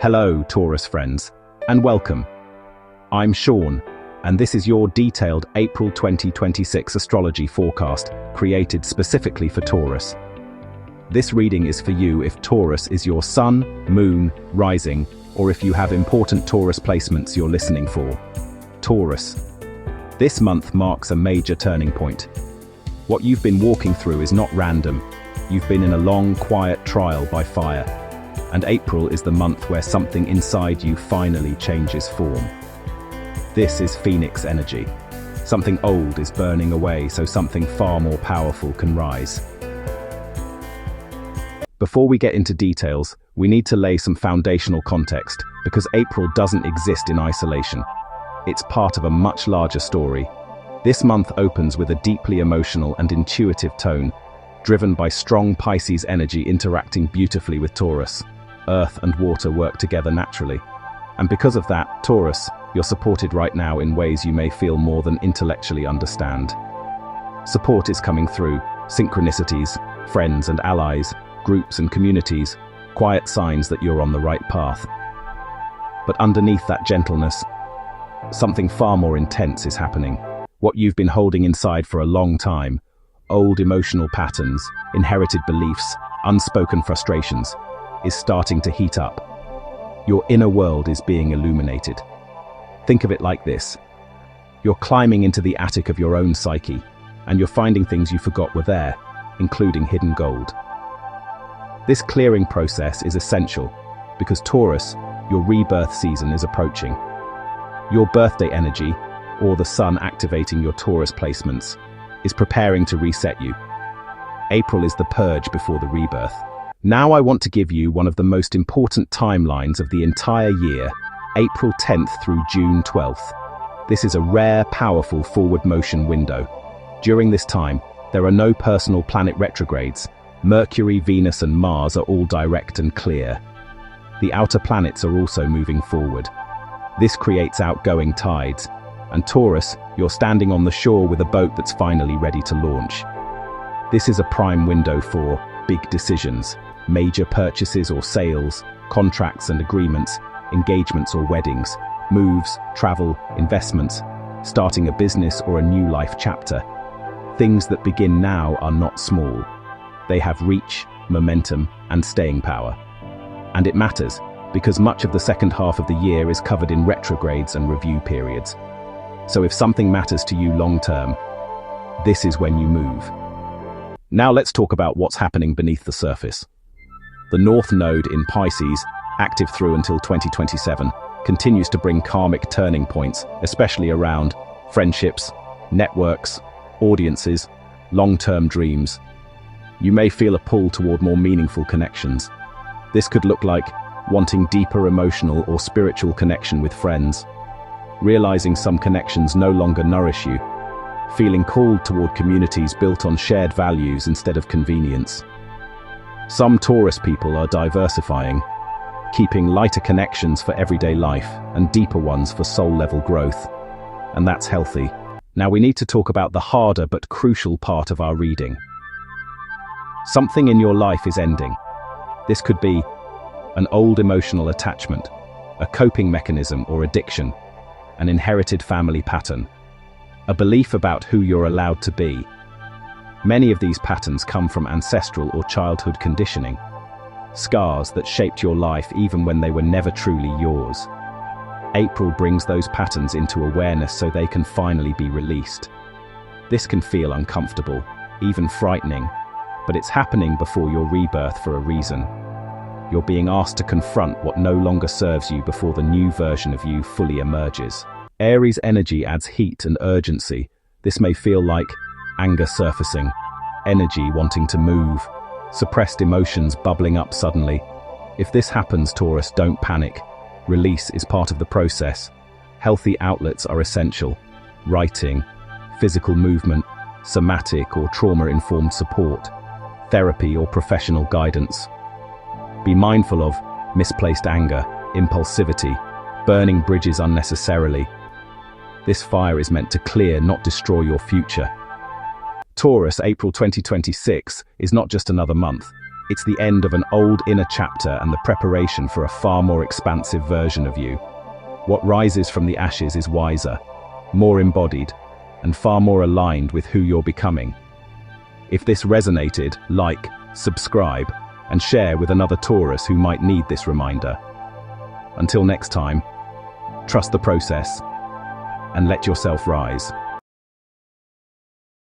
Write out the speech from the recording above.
Hello, Taurus friends, and welcome. I'm Sean, and this is your detailed April 2026 astrology forecast created specifically for Taurus. This reading is for you if Taurus is your sun, moon, rising, or if you have important Taurus placements you're listening for. Taurus. This month marks a major turning point. What you've been walking through is not random. You've been in a long, quiet trial by fire. And April is the month where something inside you finally changes form. This is Phoenix energy. Something old is burning away so something far more powerful can rise. Before we get into details, we need to lay some foundational context because April doesn't exist in isolation. It's part of a much larger story. This month opens with a deeply emotional and intuitive tone, driven by strong Pisces energy interacting beautifully with Taurus. Earth and water work together naturally. And because of that, Taurus, you're supported right now in ways you may feel more than intellectually understand. Support is coming through synchronicities, friends and allies, groups and communities, quiet signs that you're on the right path. But underneath that gentleness, something far more intense is happening. What you've been holding inside for a long time, old emotional patterns, inherited beliefs, unspoken frustrations, is starting to heat up. Your inner world is being illuminated. Think of it like this. You're climbing into the attic of your own psyche, and you're finding things you forgot were there, including hidden gold. This clearing process is essential, because Taurus, your rebirth season is approaching. Your birthday energy, or the sun activating your Taurus placements, is preparing to reset you. April is the purge before the rebirth. Now I want to give you one of the most important timelines of the entire year, April 10th through June 12th. This is a rare, powerful forward motion window. During this time, there are no personal planet retrogrades. Mercury, Venus and Mars are all direct and clear. The outer planets are also moving forward. This creates outgoing tides. And Taurus, you're standing on the shore with a boat that's finally ready to launch. This is a prime window for big decisions. Major purchases or sales, contracts and agreements, engagements or weddings, moves, travel, investments, starting a business or a new life chapter. Things that begin now are not small. They have reach, momentum, and staying power. And it matters, because much of the second half of the year is covered in retrogrades and review periods. So if something matters to you long term, this is when you move. Now let's talk about what's happening beneath the surface. The North Node in Pisces, active through until 2027, continues to bring karmic turning points, especially around friendships, networks, audiences, long-term dreams. You may feel a pull toward more meaningful connections. This could look like wanting deeper emotional or spiritual connection with friends, realizing some connections no longer nourish you, feeling called toward communities built on shared values instead of convenience. Some Taurus people are diversifying, keeping lighter connections for everyday life and deeper ones for soul-level growth. And that's healthy. Now we need to talk about the harder but crucial part of our reading. Something in your life is ending. This could be an old emotional attachment, a coping mechanism or addiction, an inherited family pattern, a belief about who you're allowed to be. Many of these patterns come from ancestral or childhood conditioning, scars that shaped your life even when they were never truly yours. April brings those patterns into awareness so they can finally be released. This can feel uncomfortable, even frightening, but it's happening before your rebirth for a reason. You're being asked to confront what no longer serves you before the new version of you fully emerges. Aries energy adds heat and urgency. This may feel like anger surfacing, energy wanting to move, suppressed emotions bubbling up suddenly. If this happens, Taurus, don't panic. Release is part of the process. Healthy outlets are essential. Writing, physical movement, somatic or trauma-informed support, therapy or professional guidance. Be mindful of misplaced anger, impulsivity, burning bridges unnecessarily. This fire is meant to clear, not destroy your future. Taurus, April 2026 is not just another month. It's the end of an old inner chapter and the preparation for a far more expansive version of you. What rises from the ashes is wiser, more embodied, and far more aligned with who you're becoming. If this resonated, like, subscribe, and share with another Taurus who might need this reminder. Until next time, trust the process and let yourself rise.